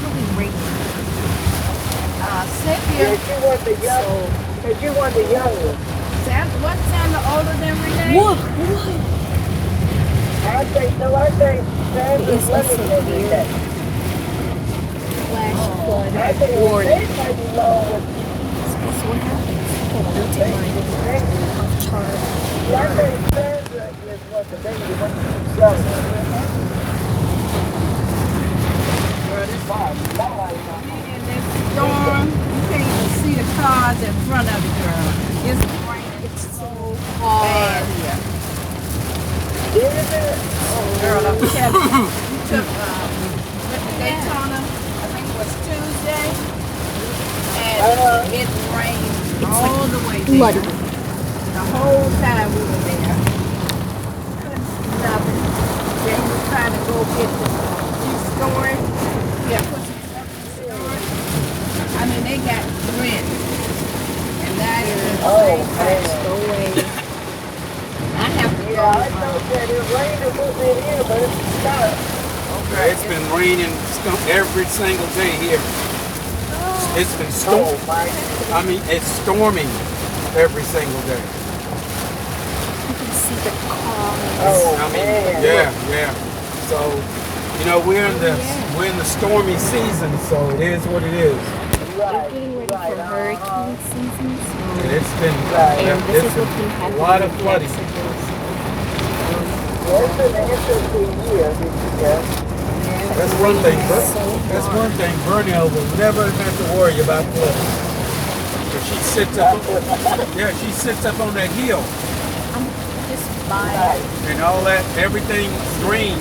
literally raining. Cynthia. Yeah, she was the young. And she was the young one. What Sandra older than Renee? What? I think Sandra's living every day. Flash flood I think warning. they might be low with That's what happens. Hold on, let me take mine off charge. I think Sandra is what the baby was young. In this storm, you can't even see the cars in front of you, girl. It's raining. It's so bad here. Is it? Girl, I'm telling you, we took went to Daytona, I think it was Tuesday, and it rained all the way there. Bloody. The whole time we were there. Couldn't see nothing. Then we were trying to go get the storage. Yeah, put some stuff in storage. I mean, they got drenched. And that is the same thing. No way. I have to Yeah, I know that it rained a little bit here, but it's stopped. Okay, it's been raining every single day here. It's been storming. I mean, it's storming every single day. You can see the cars. Oh, I mean, man. yeah. So, you know, we're in the stormy season, so it is what it is. We're getting ready for hurricane season, so And it's been and this is it's what can a happen. lot of in flooding. Jacksonville, so, Well, it's been an interesting year this year. That's one thing. That's one thing. Vernell will never have to worry about flooding. But she sits up. Yeah, she sits up on that hill, I'm just buying. and all that. Everything green.